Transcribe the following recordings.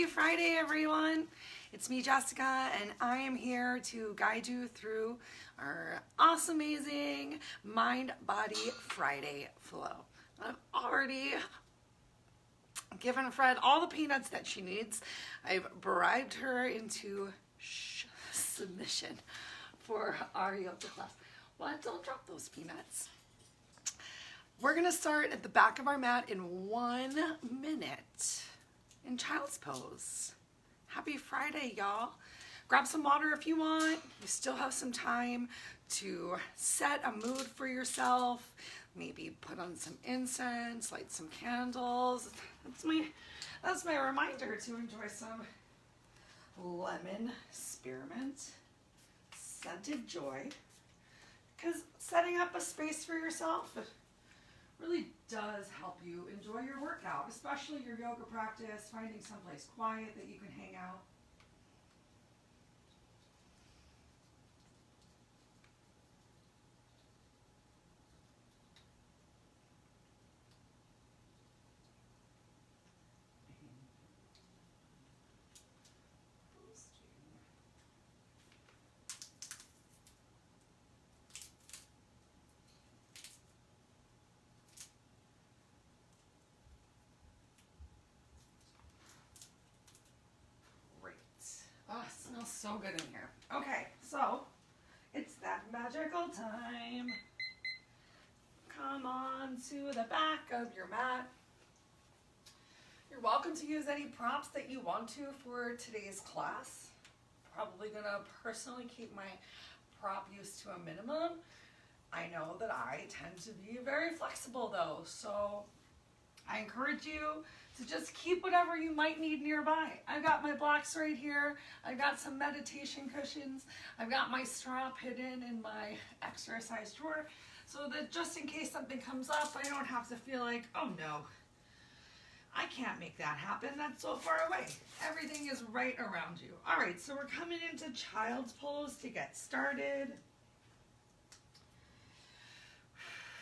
Happy Friday, everyone. It's me, Jessica, and I am here to guide you through our awesome, amazing Mind Body Friday flow. I've already given Fred all the peanuts that she needs. I've bribed her into submission for our yoga class. What? Don't drop those peanuts. We're gonna start at the back of our mat in 1 minute in child's pose. Happy Friday, y'all. Grab some water if you want. You still have some time to set a mood for yourself. Maybe put on some incense, light some candles. That's my reminder to enjoy some lemon spearmint scented joy. Because setting up a space for yourself really does help you enjoy your workout, especially your yoga practice, finding someplace quiet that you can hang out. Oh, it smells so good in here. Okay, so it's that magical time. Come on to the back of your mat. You're welcome to use any props that you want to for today's class. Probably gonna personally keep my prop use to a minimum. I know that I tend to be very flexible though, so I encourage you to just keep whatever you might need nearby. I've got my blocks right here. I've got some meditation cushions. I've got my strap hidden in my exercise drawer so that just in case something comes up, I don't have to feel like, oh no, I can't make that happen. That's so far away. Everything is right around you. All right, so we're coming into child's pose to get started.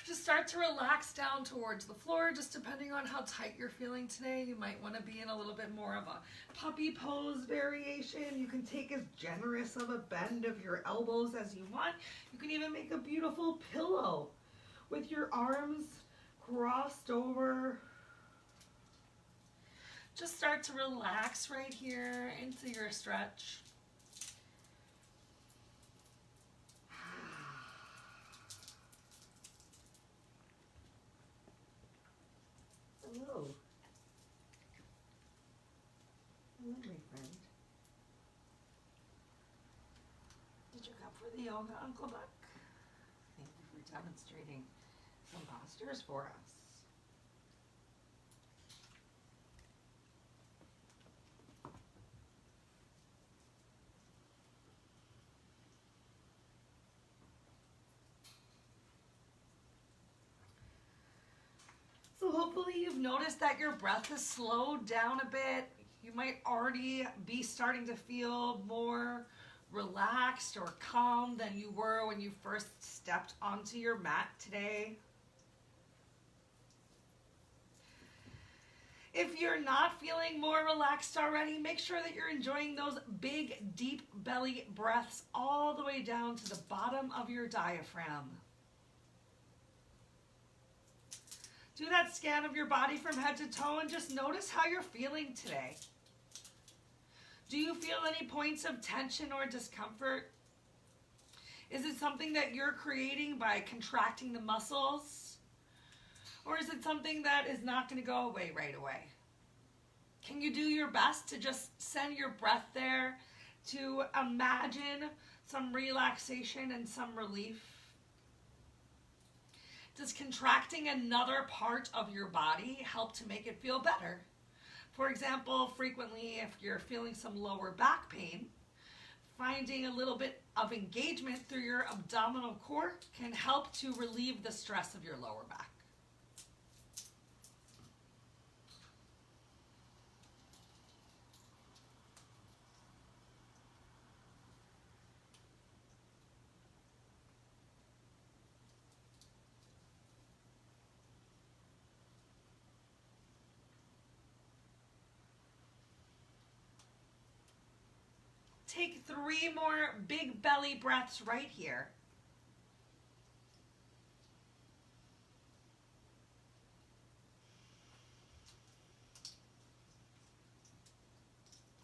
Just start to relax down towards the floor, just depending on how tight you're feeling today. You might want to be in a little bit more of a puppy pose variation. You can take as generous of a bend of your elbows as you want. You can even make a beautiful pillow with your arms crossed over. Just start to relax right here into your stretch. Hello. Hello, my friend. Did you come for the yoga, Uncle Buck? Thank you for demonstrating some postures for us. So hopefully you've noticed that your breath has slowed down a bit. You might already be starting to feel more relaxed or calm than you were when you first stepped onto your mat today. If you're not feeling more relaxed already, make sure that you're enjoying those big, deep belly breaths all the way down to the bottom of your diaphragm. Do that scan of your body from head to toe and just notice how you're feeling today. Do you feel any points of tension or discomfort? Is it something that you're creating by contracting the muscles? Or is it something that is not going to go away right away? Can you do your best to just send your breath there to imagine some relaxation and some relief? Does contracting another part of your body help to make it feel better? For example, frequently if you're feeling some lower back pain, finding a little bit of engagement through your abdominal core can help to relieve the stress of your lower back. Take 3 more big belly breaths right here.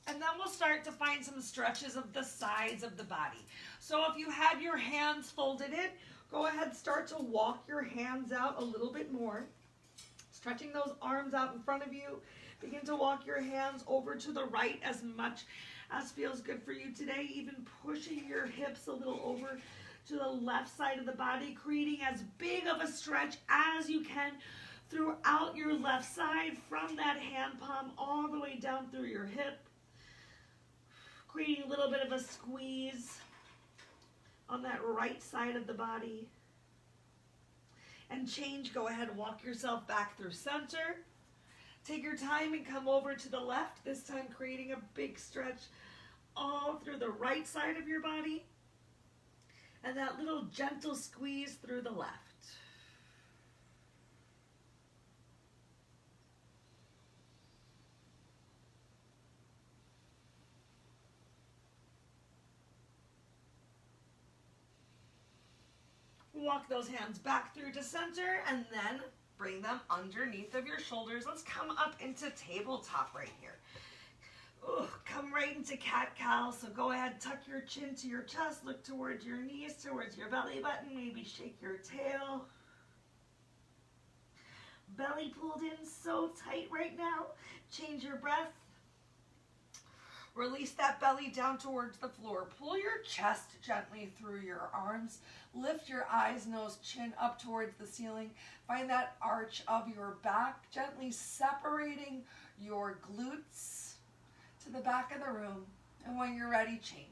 And then we'll start to find some stretches of the sides of the body. So if you had your hands folded in, go ahead, start to walk your hands out a little bit more. Stretching those arms out in front of you. Begin to walk your hands over to the right as much as feels good for you today. Even pushing your hips a little over to the left side of the body, creating as big of a stretch as you can throughout your left side, from that hand palm all the way down through your hip. Creating a little bit of a squeeze on that right side of the body. And change, go ahead and walk yourself back through center. Take your time and come over to the left, this time creating a big stretch all through the right side of your body. And that little gentle squeeze through the left. Walk those hands back through to center and then bring them underneath of your shoulders. Let's come up into tabletop right here. Ooh, come right into cat-cow. So go ahead, tuck your chin to your chest, look towards your knees, towards your belly button, maybe shake your tail. Belly pulled in so tight right now. Change your breath. Release that belly down towards the floor. Pull your chest gently through your arms. Lift your eyes, nose, chin up towards the ceiling. Find that arch of your back, gently separating your glutes to the back of the room. And when you're ready, change.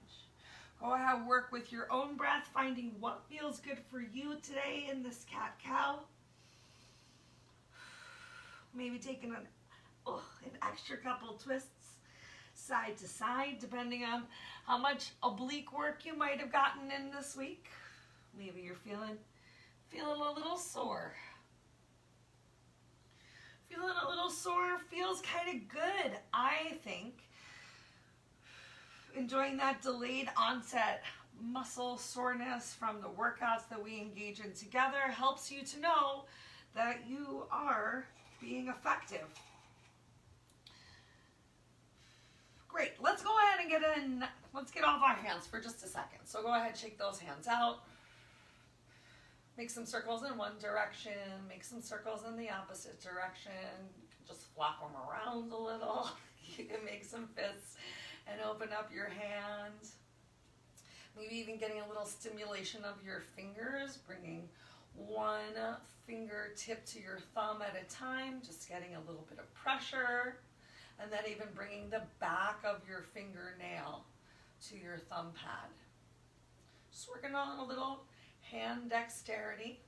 Go ahead, work with your own breath, finding what feels good for you today in this cat-cow. Maybe taking an extra couple twists side to side, depending on how much oblique work you might have gotten in this week. Maybe you're feeling a little sore. Feeling a little sore feels kind of good, I think. Enjoying that delayed onset muscle soreness from the workouts that we engage in together helps you to know that you are being effective. Great, let's go ahead and let's get off our hands for just a second. So go ahead, shake those hands out. Make some circles in one direction, make some circles in the opposite direction. Just flop them around a little. You can make some fists and open up your hands. Maybe even getting a little stimulation of your fingers, bringing one fingertip to your thumb at a time, just getting a little bit of pressure. And then even bringing the back of your fingernail to your thumb pad. Just working on a little hand dexterity.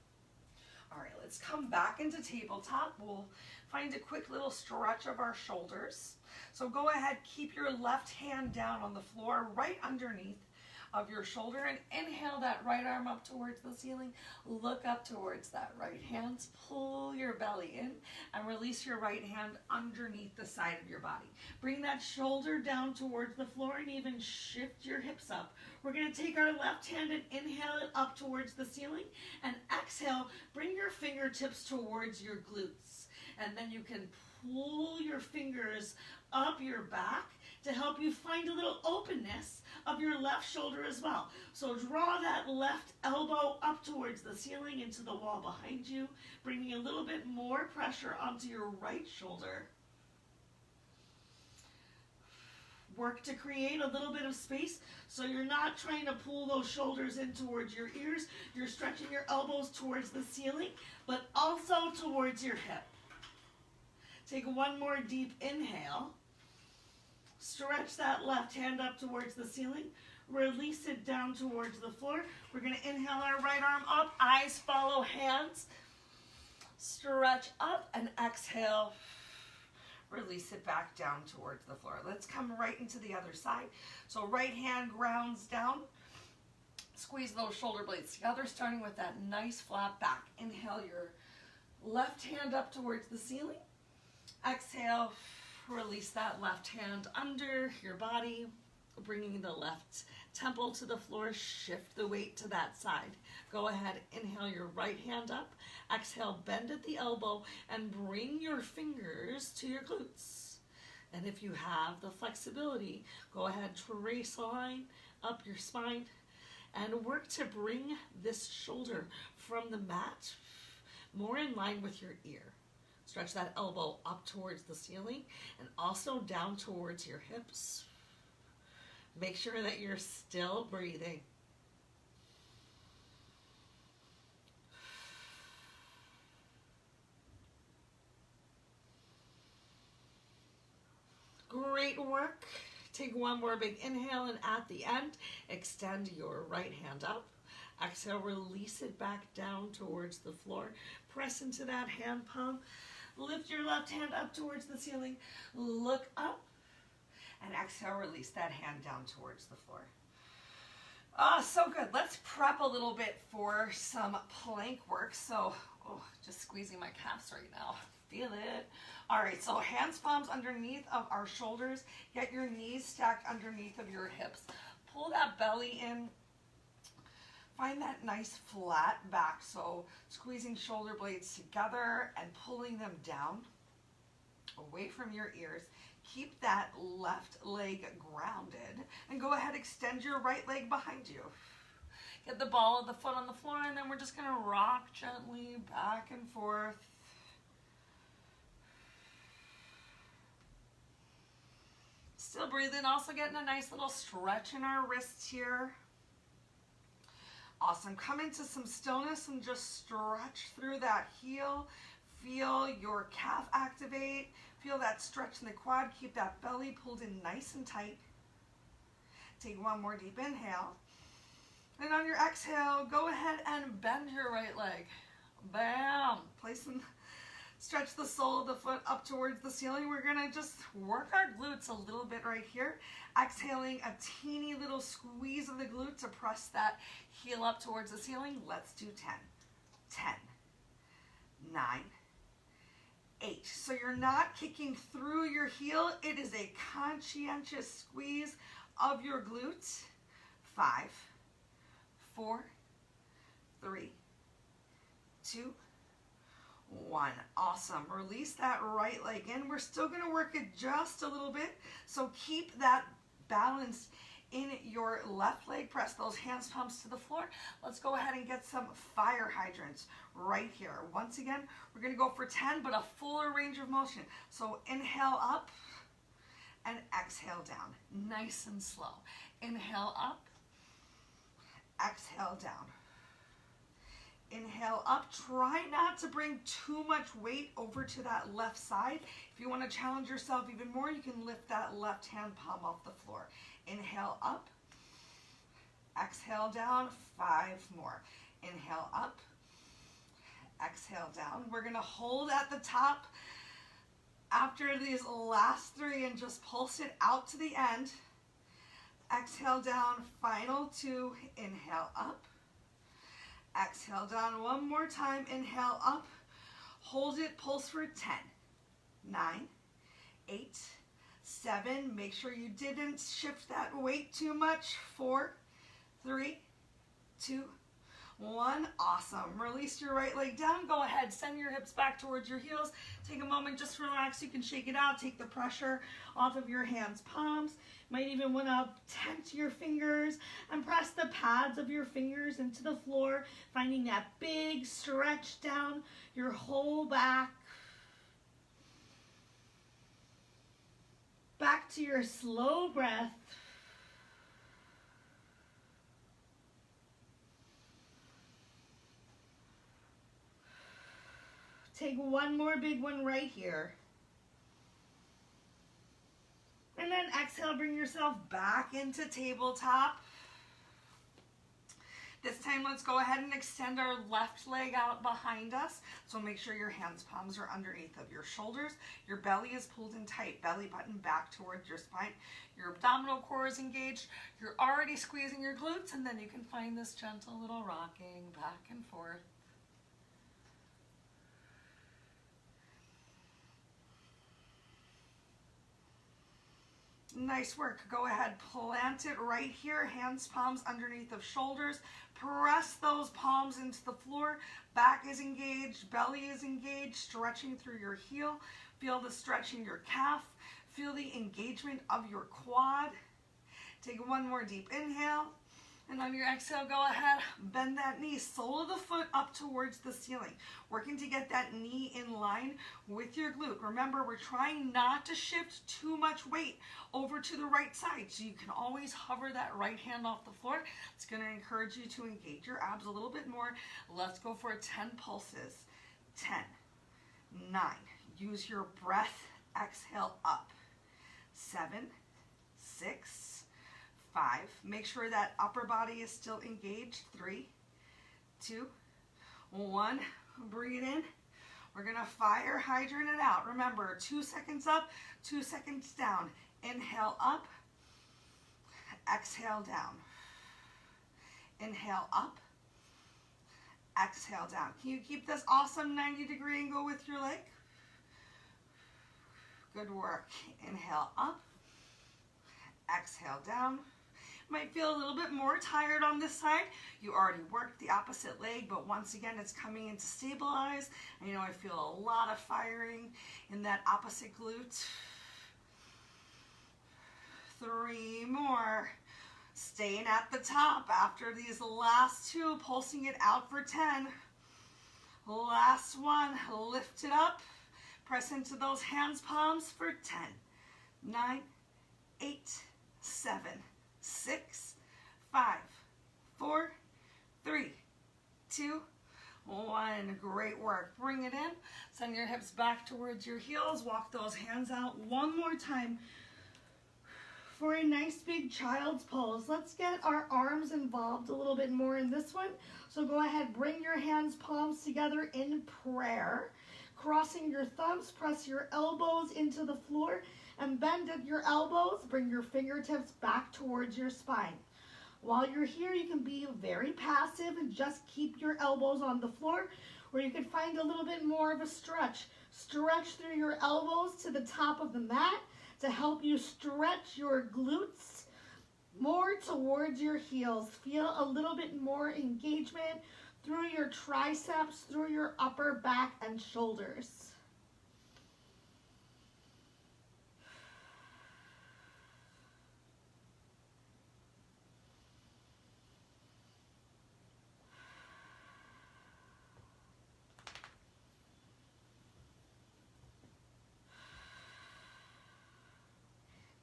All right, let's come back into tabletop. We'll find a quick little stretch of our shoulders. So go ahead, keep your left hand down on the floor right underneath of your shoulder and inhale that right arm up towards the ceiling. Look up towards that right hand. Pull your belly in and release your right hand underneath the side of your body. Bring that shoulder down towards the floor and even shift your hips up. We're going to take our left hand and inhale it up towards the ceiling, and exhale, bring your fingertips towards your glutes. And then you can pull your fingers up your back to help you find a little openness of your left shoulder as well. So draw that left elbow up towards the ceiling into the wall behind you, bringing a little bit more pressure onto your right shoulder. Work to create a little bit of space so you're not trying to pull those shoulders in towards your ears. You're stretching your elbows towards the ceiling, but also towards your hip. Take one more deep inhale. Stretch that left hand up towards the ceiling. Release it down towards the floor. We're going to inhale our right arm up. Eyes follow hands. Stretch up and exhale. Release it back down towards the floor. Let's come right into the other side. So right hand grounds down. Squeeze those shoulder blades together, starting with that nice flat back. Inhale your left hand up towards the ceiling. Exhale, release that left hand under your body. Bringing the left temple to the floor, shift the weight to that side. Go ahead, inhale your right hand up. Exhale, bend at the elbow and bring your fingers to your glutes. And if you have the flexibility, go ahead, trace a line up your spine and work to bring this shoulder from the mat more in line with your ear. Stretch that elbow up towards the ceiling and also down towards your hips. Make sure that you're still breathing. Great work. Take one more big inhale, and at the end, extend your right hand up. Exhale, release it back down towards the floor. Press into that hand palm. Lift your left hand up towards the ceiling. Look up. And exhale, release that hand down towards the floor. So good. Let's prep a little bit for some plank work. So, just squeezing my calves right now. Feel it. All right, so hands, palms underneath of our shoulders. Get your knees stacked underneath of your hips. Pull that belly in. Find that nice flat back. So squeezing shoulder blades together and pulling them down away from your ears. Keep that left leg grounded and go ahead, extend your right leg behind you. Get the ball of the foot on the floor, and then we're just gonna rock gently back and forth. Still breathing, also getting a nice little stretch in our wrists here. Awesome, come into some stillness and just stretch through that heel. Feel your calf activate. Feel that stretch in the quad. Keep that belly pulled in nice and tight. Take one more deep inhale. And on your exhale, go ahead and bend your right leg. Bam! Stretch the sole of the foot up towards the ceiling. We're gonna just work our glutes a little bit right here. Exhaling a teeny little squeeze of the glute to press that heel up towards the ceiling. Let's do 10. 10, 9, 8. So you're not kicking through your heel. It is a conscientious squeeze of your glutes. 5, 4, 3, 2, 1. Awesome. Release that right leg in. We're still going to work it just a little bit. So keep that balance in your left leg. Press those hands, palms to the floor. Let's go ahead and get some fire hydrants right here. Once again, we're going to go for 10, but a fuller range of motion. So inhale up and exhale down. Nice and slow. Inhale up, exhale down. Inhale up. Try not to bring too much weight over to that left side. If you want to challenge yourself even more, you can lift that left hand palm off the floor. Inhale up. Exhale down. 5 more. Inhale up. Exhale down. We're going to hold at the top after these last 3 and just pulse it out to the end. Exhale down. Final 2. Inhale up. Exhale down one more time. Inhale up. Hold it. Pulse for 10, 9, 8, 7. Make sure you didn't shift that weight too much. 4, 3, 2, 1. Awesome. Release your right leg down. Go ahead. Send your hips back towards your heels. Take a moment. Just relax. You can shake it out. Take the pressure off of your hands, palms. Might even want to tent your fingers and press the pads of your fingers into the floor, finding that big stretch down your whole back. Back to your slow breath. Take one more big one right here. And then exhale, bring yourself back into tabletop. This time, let's go ahead and extend our left leg out behind us. So make sure your hands, palms are underneath of your shoulders. Your belly is pulled in tight, belly button back towards your spine. Your abdominal core is engaged. You're already squeezing your glutes, and then you can find this gentle little rocking back and forth. Nice work. Go ahead, plant it right here, hands, palms underneath of shoulders. Press those palms into the floor. Back is engaged, belly is engaged, stretching through your heel. Feel the stretch in your calf. Feel the engagement of your quad. Take one more deep inhale. And on your exhale, go ahead, bend that knee, sole of the foot up towards the ceiling. Working to get that knee in line with your glute. Remember, we're trying not to shift too much weight over to the right side. So you can always hover that right hand off the floor. It's going to encourage you to engage your abs a little bit more. Let's go for 10 pulses. 10, 9. Use your breath. Exhale up. 7, 6, 5. Make sure that upper body is still engaged. 3, 2, 1. Bring it in. We're going to fire hydrant it out. Remember, 2 seconds up, 2 seconds down. Inhale up. Exhale down. Inhale up. Exhale down. Can you keep this awesome 90-degree angle with your leg? Good work. Inhale up. Exhale down. Might feel a little bit more tired on this side. You already worked the opposite leg, but once again, it's coming in to stabilize. I know I feel a lot of firing in that opposite glute. 3 more. Staying at the top after these last 2, pulsing it out for 10. Last one, lift it up. Press into those hands, palms for 10, 9, 8, 7, 6, 5, 4, 3, 2, 1. Great work. Bring it in. Send your hips back towards your heels. Walk those hands out one more time for a nice big child's pose. Let's get our arms involved a little bit more in this one. So go ahead, bring your hands, palms together in prayer. Crossing your thumbs, press your elbows into the floor and bend at your elbows. Bring your fingertips back towards your spine. While you're here, you can be very passive and just keep your elbows on the floor, or you can find a little bit more of a stretch. Stretch through your elbows to the top of the mat to help you stretch your glutes more towards your heels. Feel a little bit more engagement through your triceps, through your upper back and shoulders.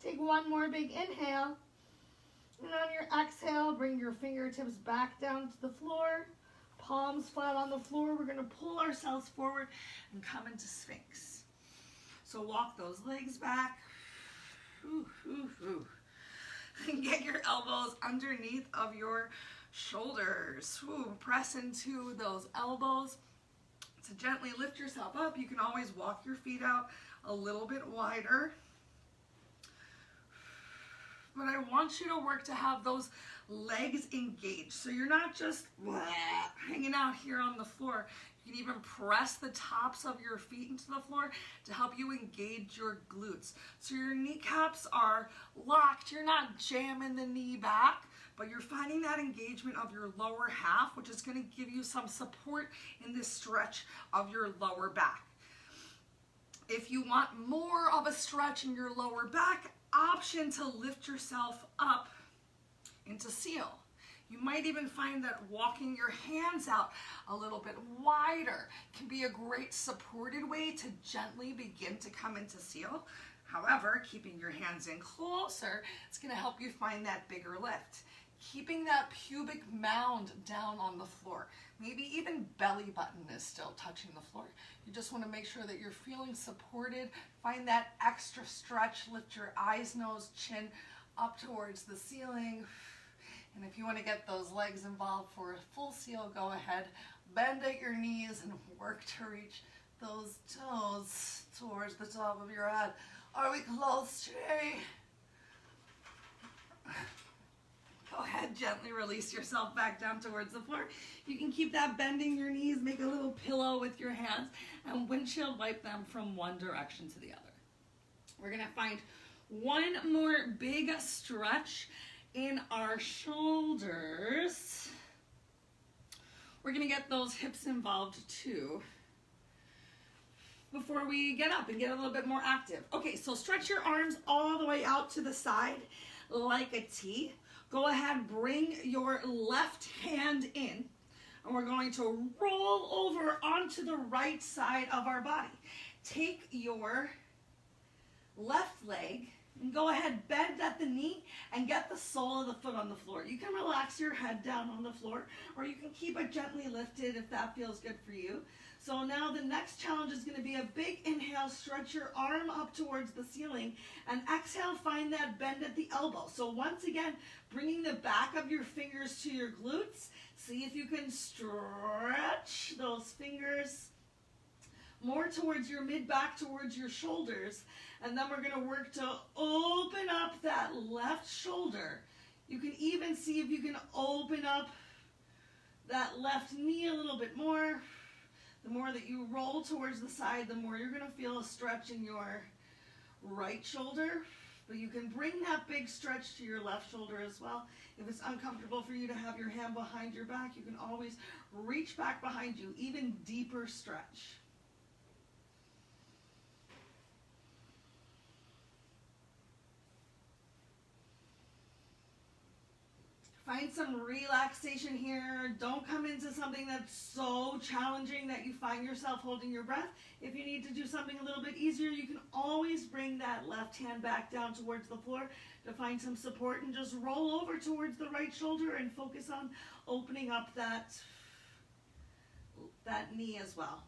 Take one more big inhale. And on your exhale, bring your fingertips back down to the floor. Palms flat on the floor. We're going to pull ourselves forward and come into Sphinx. So walk those legs back. Ooh, ooh, ooh. And get your elbows underneath of your shoulders. Ooh, press into those elbows. To gently lift yourself up, you can always walk your feet out a little bit wider. But I want you to work to have those legs engaged. So you're not just hanging out here on the floor. You can even press the tops of your feet into the floor to help you engage your glutes. So your kneecaps are locked. You're not jamming the knee back, but you're finding that engagement of your lower half, which is going to give you some support in this stretch of your lower back. If you want more of a stretch in your lower back, option to lift yourself up into seal. You might even find that walking your hands out a little bit wider can be a great supported way to gently begin to come into seal. However, keeping your hands in closer, it's going to help you find that bigger lift. Keeping that pubic mound down on the floor. Maybe even belly button is still touching the floor. You just want to make sure that you're feeling supported. Find that extra stretch. Lift your eyes, nose, chin up towards the ceiling. And if you want to get those legs involved for a full seal, go ahead. Bend at your knees and work to reach those toes towards the top of your head. Are we close today? Go ahead, gently release yourself back down towards the floor. You can keep that bending your knees, make a little pillow with your hands, and windshield wipe them from one direction to the other. We're gonna find One more big stretch in our shoulders. We're gonna get those hips involved too before we get up and get a little bit more active. Okay, so stretch your arms all the way out to the side like a T. Go ahead, bring your left hand in, and we're going to roll over onto the right side of our body. Take your left leg and go ahead, bend at the knee and get the sole of the foot on the floor. You can relax your head down on the floor, or you can keep it gently lifted if that feels good for you. So now the next challenge is going to be a big inhale, stretch your arm up towards the ceiling, and exhale, find that bend at the elbow. So once again, bringing the back of your fingers to your glutes. See if you can stretch those fingers more towards your mid-back, towards your shoulders. And then we're going to work to open up that left shoulder. You can even see if you can open up that left knee a little bit more. The more that you roll towards the side, the more you're going to feel a stretch in your right shoulder. But you can bring that big stretch to your left shoulder as well. If it's uncomfortable for you to have your hand behind your back, you can always reach back behind you, even deeper stretch. Find some relaxation here. Don't come into something that's so challenging that you find yourself holding your breath. If you need to do something a little bit easier, you can always bring that left hand back down towards the floor to find some support, and just roll over towards the right shoulder and focus on opening up that knee as well.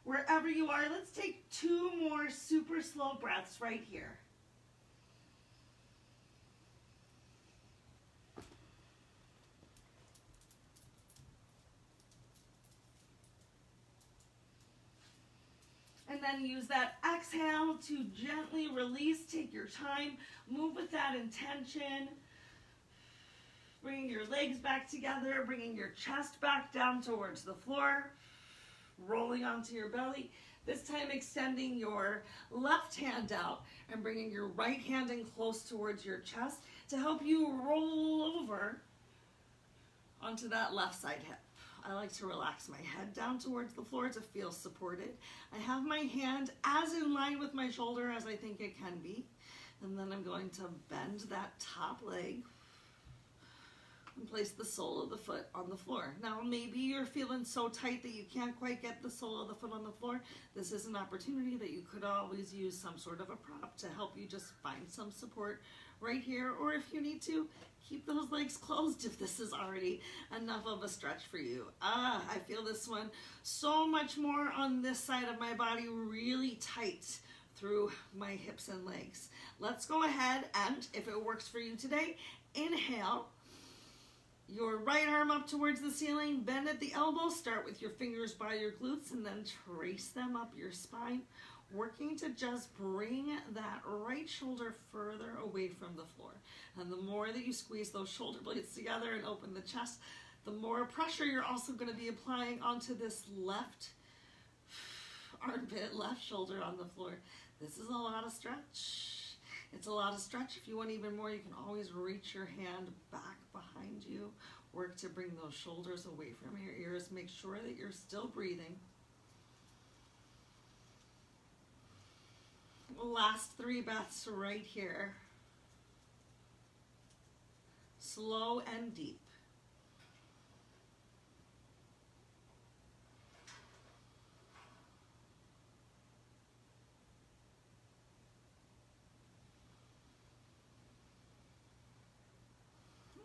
Wherever you are, let's take 2 more super slow breaths right here. And then use that exhale to gently release. Take your time. Move with that intention. Bringing your legs back together. Bringing your chest back down towards the floor. Rolling onto your belly. This time extending your left hand out and bringing your right hand in close towards your chest to help you roll over onto that left side hip. I like to relax my head down towards the floor to feel supported. I have my hand as in line with my shoulder as I think it can be. And then I'm going to bend that top leg and place the sole of the foot on the floor. Now maybe you're feeling so tight that you can't quite get the sole of the foot on the floor. This is an opportunity that you could always use some sort of a prop to help you just find some support right here. Or if you need to, keep those legs closed if this is already enough of a stretch for you. I feel this one so much more on this side of my body, really tight through my hips and legs. Let's go ahead and, if it works for you today, inhale. Your right arm up towards the ceiling, bend at the elbow, start with your fingers by your glutes and then trace them up your spine, working to just bring that right shoulder further away from the floor. And the more that you squeeze those shoulder blades together and open the chest, the more pressure you're also going to be applying onto this left armpit, left shoulder on the floor. This is a lot of stretch. It's a lot of stretch. If you want even more, you can always reach your hand back behind you. Work to bring those shoulders away from your ears. Make sure that you're still breathing. Last 3 breaths right here. Slow and deep.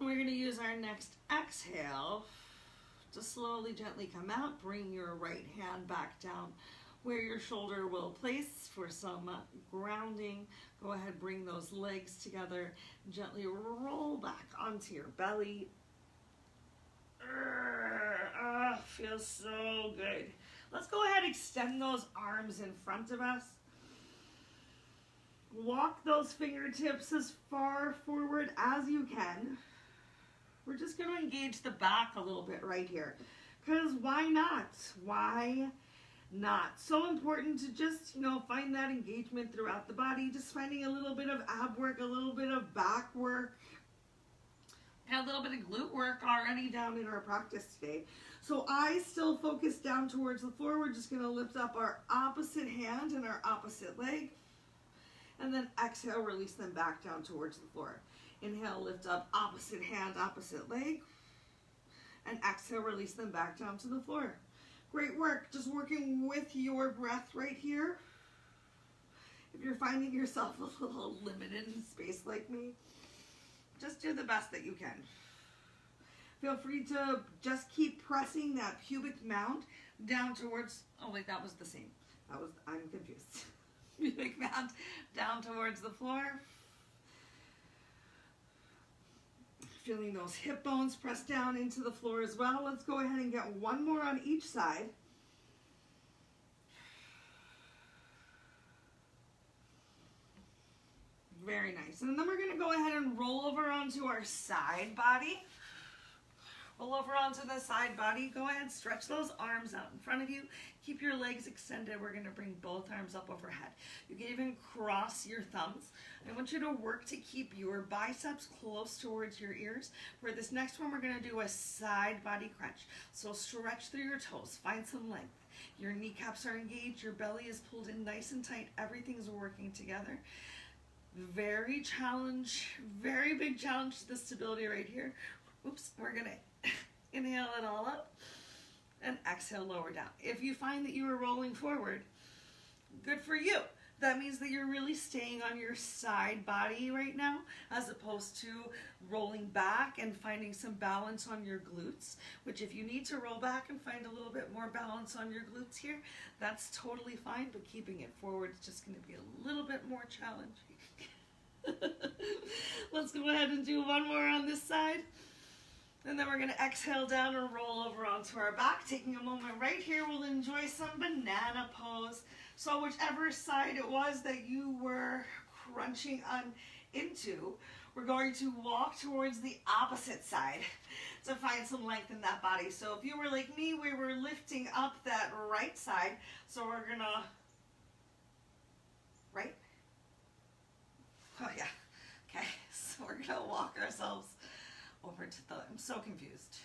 We're going to use our next exhale to slowly, gently come out. Bring your right hand back down where your shoulder will place for some grounding. Go ahead, bring those legs together. Gently roll back onto your belly. Feels so good. Let's go ahead, extend those arms in front of us. Walk those fingertips as far forward as you can. We're just going to engage the back a little bit right here. Because why not? Why not. So important to just, find that engagement throughout the body, just finding a little bit of ab work, a little bit of back work, and a little bit of glute work already down in our practice today. So eyes still focus down towards the floor. We're just going to lift up our opposite hand and our opposite leg. And then exhale, release them back down towards the floor. Inhale, lift up opposite hand, opposite leg. And exhale, release them back down to the floor. Great work. Just working with your breath right here. If you're finding yourself a little limited in space like me, just do the best that you can. Feel free to just keep pressing that pubic mound down towards, oh wait, that was the same. I'm confused. Pubic mound down towards the floor. Feeling those hip bones press down into the floor as well. Let's go ahead and get one more on each side. Very nice. And then we're going to go ahead and roll over onto our side body. Roll over onto the side body. Go ahead, stretch those arms out in front of you. Keep your legs extended. We're going to bring both arms up overhead. You can even cross your thumbs. I want you to work to keep your biceps close towards your ears. For this next one, we're going to do a side body crunch. So stretch through your toes. Find some length. Your kneecaps are engaged. Your belly is pulled in nice and tight. Everything's working together. Very big challenge to the stability right here. Oops, we're going to inhale it all up and exhale, lower down. If you find that you are rolling forward, good for you. That means that you're really staying on your side body right now, as opposed to rolling back and finding some balance on your glutes, which if you need to roll back and find a little bit more balance on your glutes here, that's totally fine, but keeping it forward is just going to be a little bit more challenging. Let's go ahead and do one more on this side. And then we're going to exhale down and roll over onto our back. Taking a moment right here, we'll enjoy some banana pose. So whichever side it was that you were crunching on into, we're going to walk towards the opposite side to find some length in that body. So if you were like me, we were lifting up that right side. So we're going to, right? Oh yeah. Okay, so we're going to walk ourselves over to the, I'm so confused.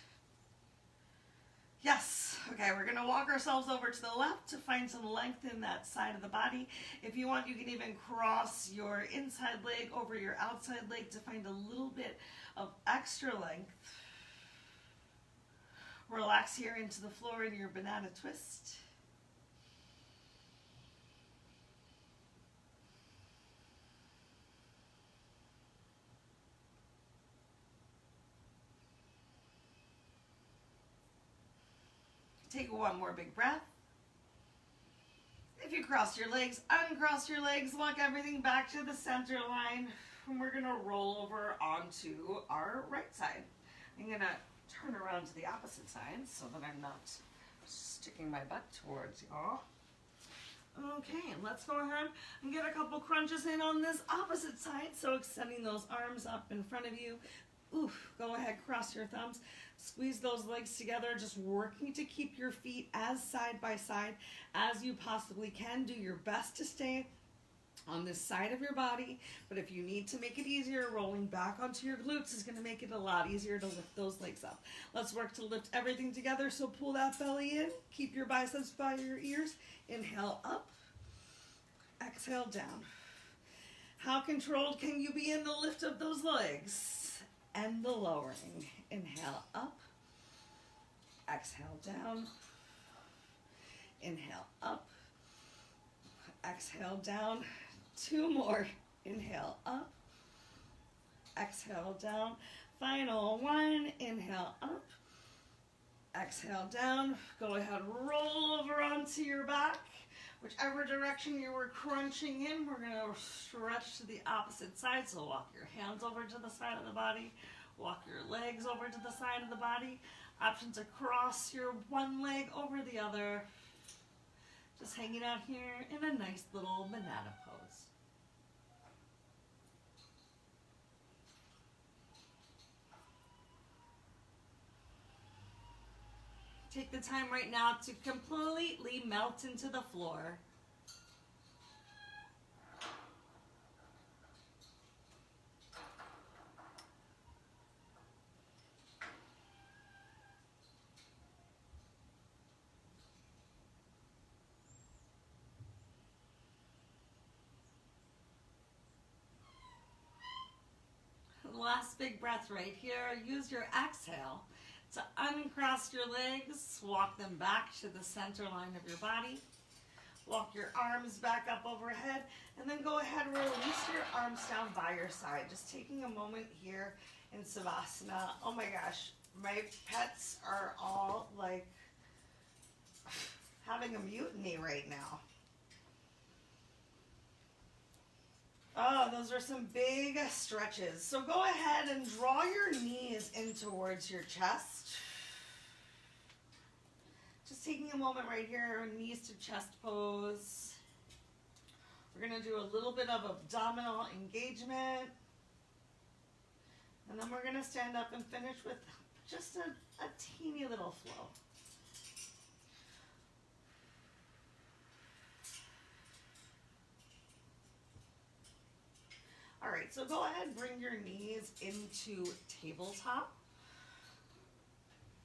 Yes, okay, we're gonna walk ourselves over to the left to find some length in that side of the body. If you want, you can even cross your inside leg over your outside leg to find a little bit of extra length. Relax here into the floor in your banana twist. Take one more big breath. If you cross your legs, uncross your legs, walk everything back to the center line. And we're gonna roll over onto our right side. I'm gonna turn around to the opposite side so that I'm not sticking my butt towards y'all. Okay, let's go ahead and get a couple crunches in on this opposite side. So extending those arms up in front of you. Oof, go ahead, cross your thumbs. Squeeze those legs together, just working to keep your feet as side by side as you possibly can. Do your best to stay on this side of your body, but if you need to make it easier, rolling back onto your glutes is going to make it a lot easier to lift those legs up. Let's work to lift everything together, so pull that belly in, keep your biceps by your ears, inhale up, exhale down. How controlled can you be in the lift of those legs? And the lowering. Inhale up, exhale down, inhale up, exhale down, two more, inhale up, exhale down, final one, inhale up, exhale down, go ahead, roll over onto your back. Whichever direction you were crunching in, we're going to stretch to the opposite side. So walk your hands over to the side of the body. Walk your legs over to the side of the body. Option to cross your one leg over the other. Just hanging out here in a nice little banana pose. Take the time right now to completely melt into the floor. Last big breath right here. Use your exhale to uncross your legs, walk them back to the center line of your body. Walk your arms back up overhead, and then go ahead and release your arms down by your side. Just taking a moment here in Savasana. Oh my gosh, my pets are all like having a mutiny right now. Oh, those are some big stretches. So go ahead and draw your knees in towards your chest. Just taking a moment right here, knees to chest pose. We're going to do a little bit of abdominal engagement. And then we're going to stand up and finish with just a teeny little flow. All right, so go ahead, bring your knees into tabletop.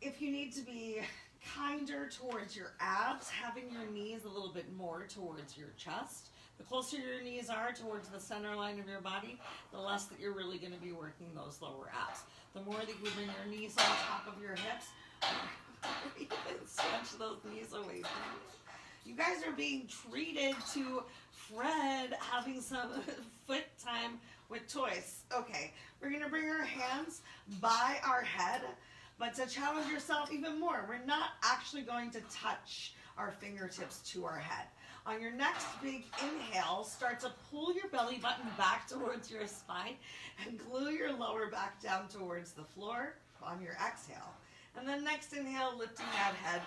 If you need to be kinder towards your abs, having your knees a little bit more towards your chest. The closer your knees are towards the center line of your body, the less that you're really going to be working those lower abs. The more that you bring your knees on top of your hips, you can stretch those knees away from you. You guys are being treated to Fred having some foot time with toys. Okay, we're going to bring our hands by our head, but to challenge yourself even more, we're not actually going to touch our fingertips to our head. On your next big inhale, start to pull your belly button back towards your spine and glue your lower back down towards the floor on your exhale. And then next inhale, lifting that head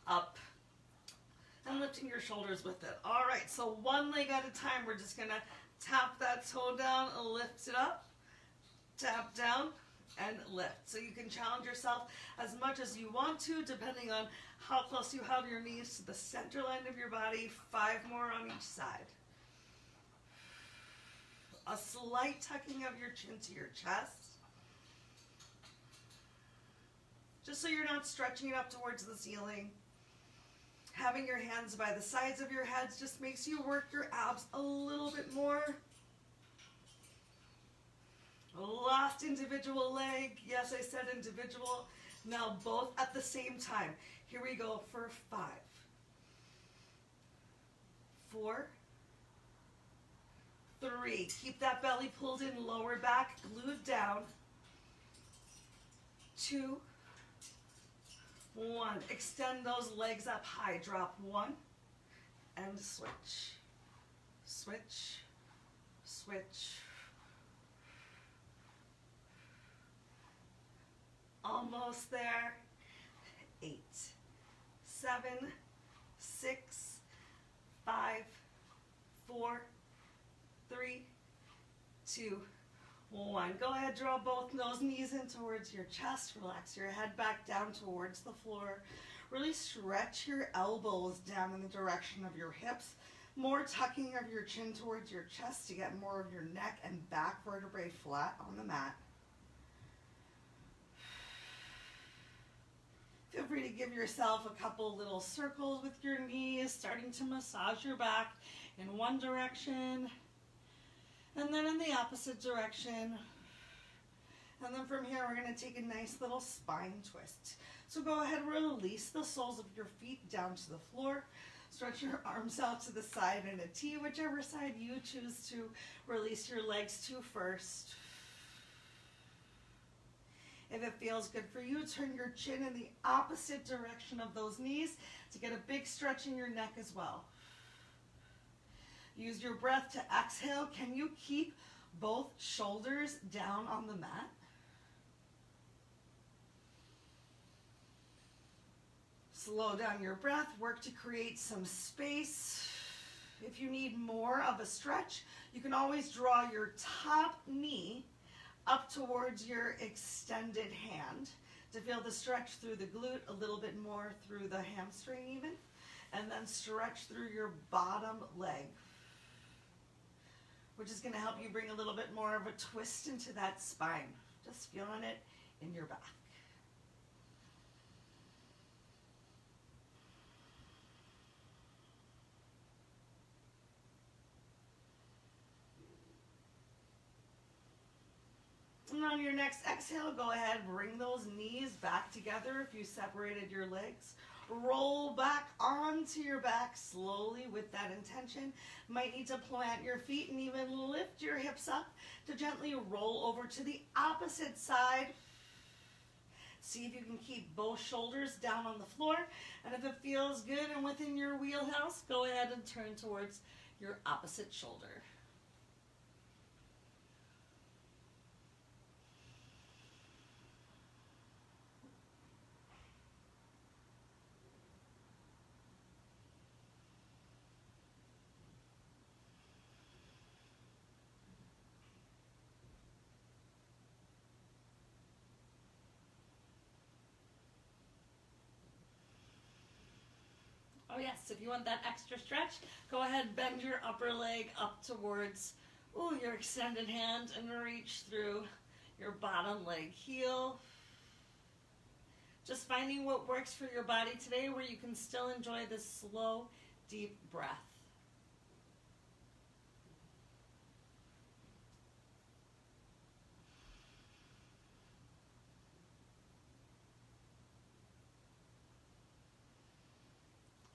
up and lifting your shoulders with it. All right, so one leg at a time. We're just gonna tap that toe down, lift it up, tap down, and lift. So you can challenge yourself as much as you want to, depending on how close you have your knees to the center line of your body. 5 more on each side. A slight tucking of your chin to your chest. Just so you're not stretching it up towards the ceiling. Having your hands by the sides of your heads just makes you work your abs a little bit more. Last individual leg. Yes, I said individual. Now both at the same time. Here we go for 5, 4, 3. Keep that belly pulled in, lower back, glued down. 2, 1. Extend those legs up high. Drop 1 and switch. Switch. Switch. Almost there. 8, 7, 6, 5, 4, 3, 2, 1. Go ahead, draw both those knees in towards your chest. Relax your head back down towards the floor. Really stretch your elbows down in the direction of your hips. More tucking of your chin towards your chest to get more of your neck and back vertebrae flat on the mat. Feel free to give yourself a couple little circles with your knees, starting to massage your back in one direction and then in the opposite direction. And then from here, we're going to take a nice little spine twist. So go ahead and release the soles of your feet down to the floor. Stretch your arms out to the side in a T, whichever side you choose to release your legs to first. If it feels good for you, turn your chin in the opposite direction of those knees to get a big stretch in your neck as well. Use your breath to exhale. Can you keep both shoulders down on the mat? Slow down your breath. Work to create some space. If you need more of a stretch, you can always draw your top knee up towards your extended hand to feel the stretch through the glute, a little bit more through the hamstring even, and then stretch through your bottom leg, which is going to help you bring a little bit more of a twist into that spine. Just feeling it in your back. And on your next exhale, go ahead, bring those knees back together if you separated your legs. Roll back onto your back slowly with that intention. Might need to plant your feet and even lift your hips up to gently roll over to the opposite side. See if you can keep both shoulders down on the floor. And if it feels good and within your wheelhouse, go ahead and turn towards your opposite shoulder. Oh yes, if you want that extra stretch, go ahead, bend your upper leg up towards your extended hand and reach through your bottom leg heel. Just finding what works for your body today where you can still enjoy this slow, deep breath.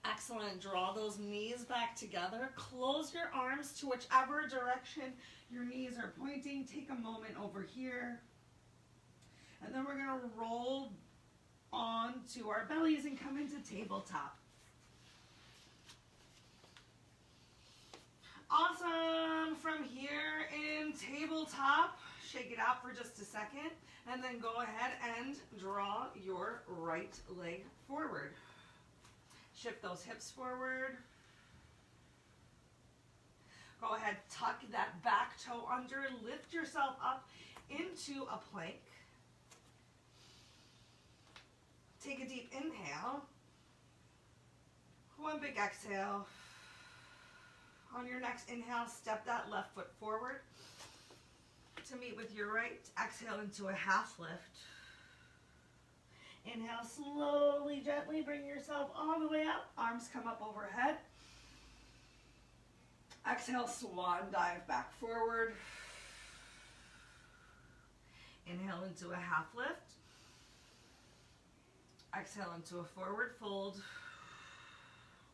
Excellent. Draw those knees back together. Close your arms to whichever direction your knees are pointing. Take a moment over here. And then we're going to roll onto our bellies and come into tabletop. Awesome. From here in tabletop, shake it out for just a second. And then go ahead and draw your right leg forward. Shift those hips forward. Go ahead, tuck that back toe under, lift yourself up into a plank. Take a deep inhale. One big exhale. On your next inhale, step that left foot forward to meet with your right. Exhale into a half lift. Inhale, slowly, gently bring yourself all the way up. Arms come up overhead. Exhale, swan dive back forward. Inhale into a half lift. Exhale into a forward fold.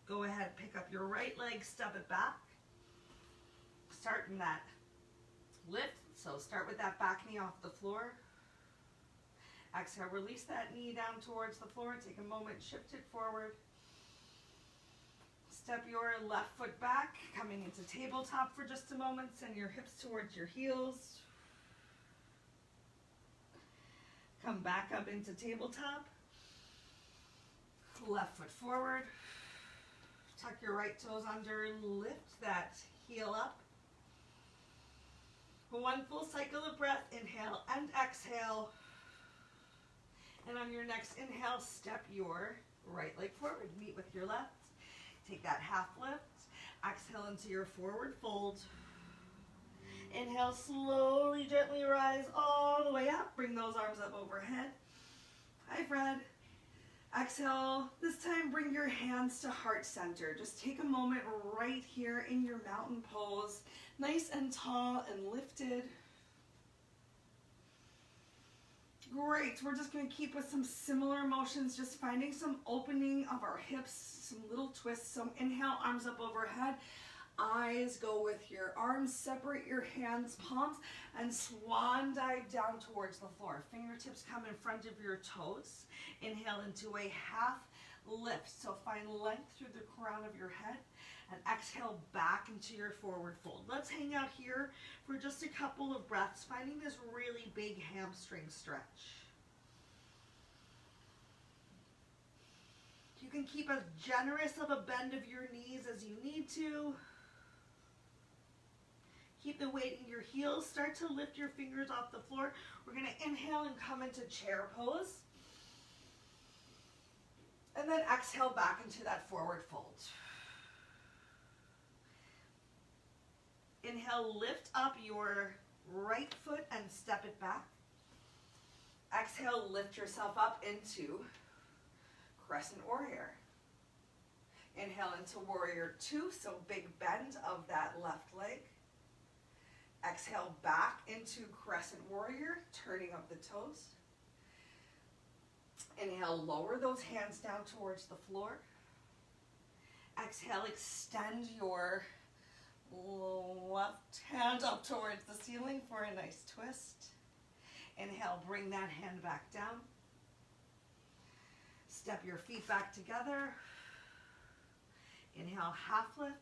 Go ahead, pick up your right leg, step it back. Start in that lift. So start with that back knee off the floor. Exhale, release that knee down towards the floor. Take a moment, shift it forward. Step your left foot back, coming into tabletop for just a moment. Send your hips towards your heels. Come back up into tabletop. Left foot forward. Tuck your right toes under, lift that heel up. One full cycle of breath, inhale and exhale. And on your next inhale, step your right leg forward. Meet with your left. Take that half lift. Exhale into your forward fold. Inhale, slowly, gently rise all the way up. Bring those arms up overhead. Hi, Fred. Exhale. This time, bring your hands to heart center. Just take a moment right here in your mountain pose. Nice and tall and lifted. Great. We're just going to keep with some similar motions, just finding some opening of our hips, some little twists. So inhale, arms up overhead. Eyes go with your arms. Separate your hands, palms, and swan dive down towards the floor. Fingertips come in front of your toes. Inhale into a half lift. So find length through the crown of your head. And exhale back into your forward fold. Let's hang out here for just a couple of breaths, finding this really big hamstring stretch. You can keep as generous of a bend of your knees as you need to. Keep the weight in your heels. Start to lift your fingers off the floor. We're going to inhale and come into chair pose. And then exhale back into that forward fold. Inhale, lift up your right foot and step it back. Exhale, lift yourself up into crescent warrior. Inhale into warrior two, so big bend of that left leg. Exhale back into crescent warrior, turning up the toes. Inhale, lower those hands down towards the floor. Exhale, extend your left hand up towards the ceiling for a nice twist. Inhale, bring that hand back down. Step your feet back together. Inhale, half lift.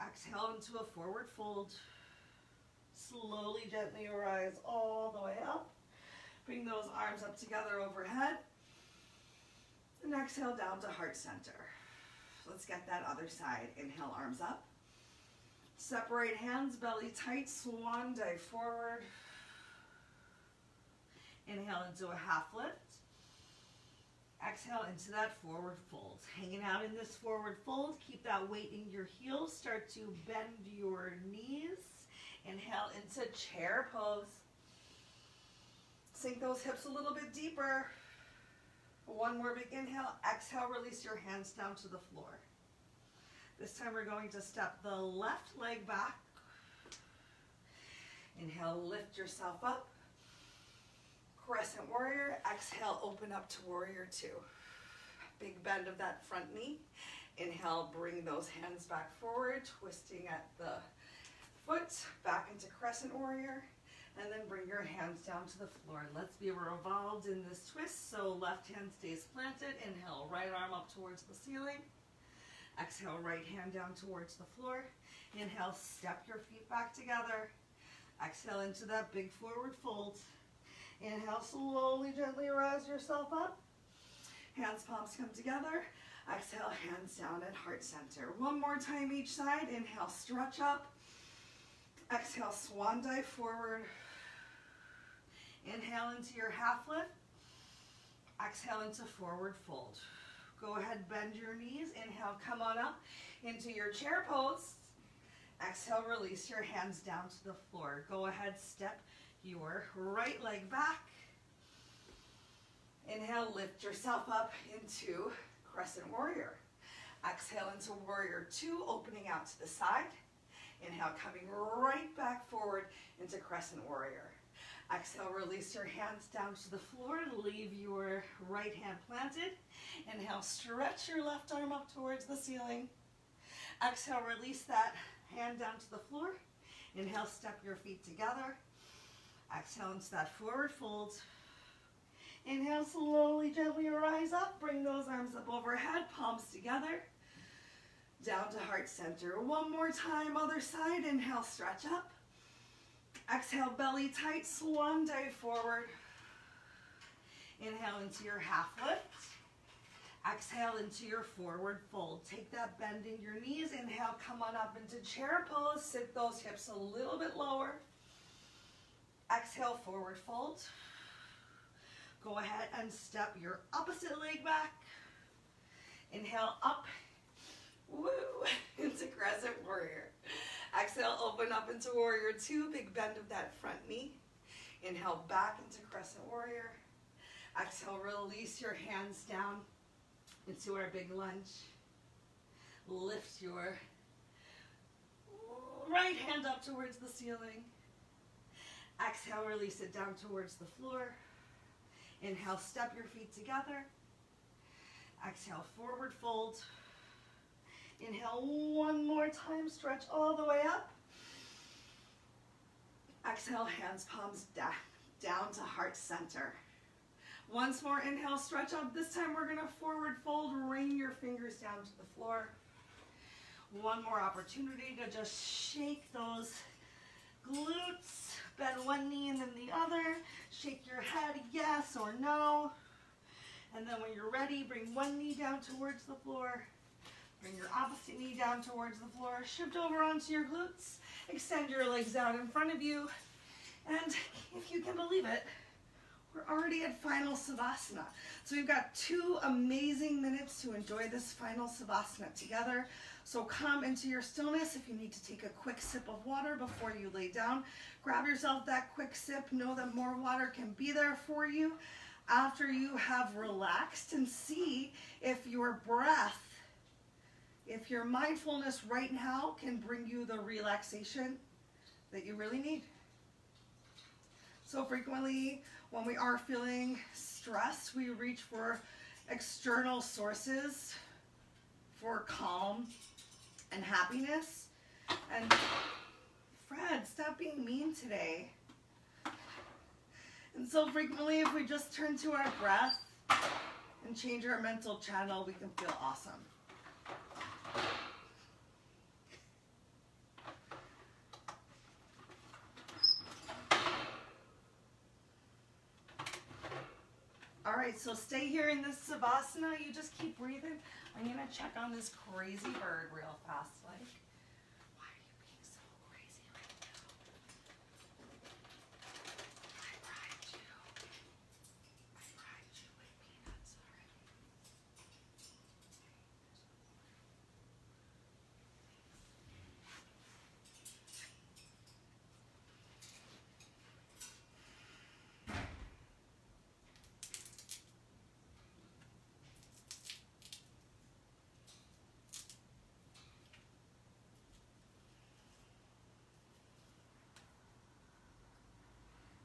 Exhale into a forward fold. Slowly, gently rise all the way up. Bring those arms up together overhead. And exhale down to heart center. Let's get that other side. Inhale, arms up. Separate hands, belly tight, swan dive forward. Inhale into a half lift. Exhale into that forward fold. Hanging out in this forward fold, keep that weight in your heels. Start to bend your knees. Inhale into chair pose. Sink those hips a little bit deeper. One more big inhale. Exhale, release your hands down to the floor. This time we're going to step the left leg back. Inhale, lift yourself up. Crescent warrior. Exhale, open up to warrior two. Big bend of that front knee. Inhale, bring those hands back forward, twisting at the foot, back into crescent warrior. And then bring your hands down to the floor. Let's be revolved in this twist. So left hand stays planted. Inhale, right arm up towards the ceiling. Exhale, right hand down towards the floor. Inhale, step your feet back together. Exhale into that big forward fold. Inhale, slowly, gently rise yourself up. Hands, palms come together. Exhale, hands down at heart center. One more time each side. Inhale, stretch up. Exhale, swan dive forward. Inhale into your half lift. Exhale into forward fold. Go ahead, bend your knees. Inhale, come on up into your chair pose. Exhale, release your hands down to the floor. Go ahead, step your right leg back. Inhale, lift yourself up into crescent warrior. Exhale into warrior two, opening out to the side. Inhale, coming right back forward into crescent warrior. Exhale, release your hands down to the floor. Leave your right hand planted. Inhale, stretch your left arm up towards the ceiling. Exhale, release that hand down to the floor. Inhale, step your feet together. Exhale into that forward fold. Inhale, slowly, gently rise up. Bring those arms up overhead, palms together. Down to heart center. One more time, other side. Inhale, stretch up. Exhale, belly tight, swan dive forward. Inhale into your half lift. Exhale into your forward fold. Take that bend in your knees. Inhale, come on up into chair pose. Sit those hips a little bit lower. Exhale, forward fold. Go ahead and step your opposite leg back. Inhale, up. Woo! Into crescent warrior. Exhale, open up into warrior two. Big bend of that front knee. Inhale, back into crescent warrior. Exhale, release your hands down into our big lunge. Lift your right hand up towards the ceiling. Exhale, release it down towards the floor. Inhale, step your feet together. Exhale, forward fold. Inhale, one more time, stretch all the way up. Exhale, hands, palms down to heart center. Once more, inhale, stretch up. This time we're gonna forward fold, rain your fingers down to the floor. One more opportunity to just shake those glutes. Bend one knee and then the other. Shake your head, yes or no. And then when you're ready, bring one knee down towards the floor. Bring your opposite knee down towards the floor. Shift over onto your glutes. Extend your legs out in front of you. And if you can believe it, We're already at final Savasana. So we've got 2 amazing minutes to enjoy this final Savasana together. So come into your stillness. If you need to take a quick sip of water before you lay down, grab yourself that quick sip. Know that more water can be there for you after you have relaxed, and see if your breath, if your mindfulness right now can bring you the relaxation that you really need. So frequently when we are feeling stressed, we reach for external sources for calm and happiness. And Fred, stop being mean today. And so frequently, if we just turn to our breath and change our mental channel, we can feel awesome. All right, so stay here in this Savasana. You just keep breathing. I'm gonna check on this crazy bird real fast. Like, why are you being so crazy right now? I bribed you. I bribed you with peanuts already.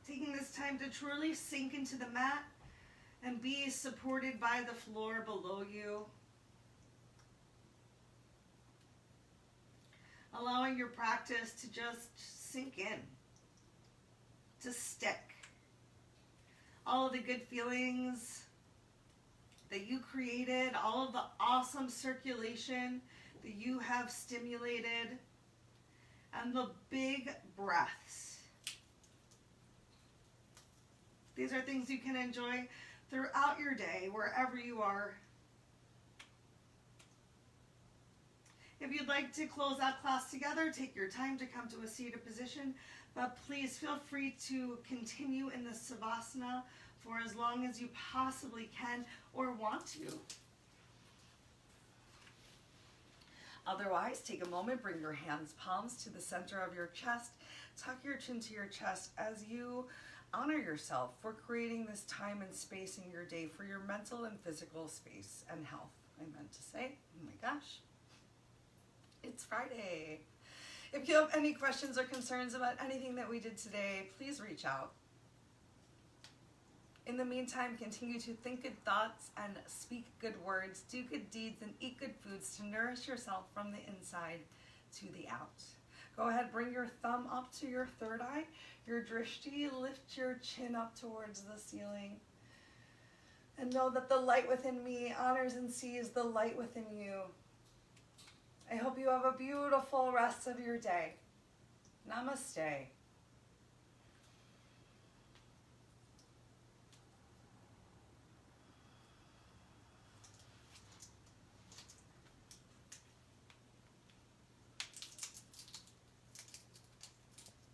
Taking this time to truly sink into the mat and be supported by the floor below you. Allowing your practice to just sink in, to stick. All of the good feelings that you created, all of the awesome circulation that you have stimulated, and the big breaths. These are things you can enjoy throughout your day, wherever you are. If you'd like to close out class together, take your time to come to a seated position, but please feel free to continue in the Savasana for as long as you possibly can or want to. Otherwise, take a moment, bring your hands, palms to the center of your chest, tuck your chin to your chest as you honor yourself for creating this time and space in your day for your mental and physical space and health. I meant to say, oh my gosh, it's Friday. If you have any questions or concerns about anything that we did today, please reach out. In the meantime, continue to think good thoughts and speak good words, do good deeds, and eat good foods to nourish yourself from the inside to the out. Go ahead, bring your thumb up to your third eye, your drishti, lift your chin up towards the ceiling. And know that the light within me honors and sees the light within you. I hope you have a beautiful rest of your day. Namaste.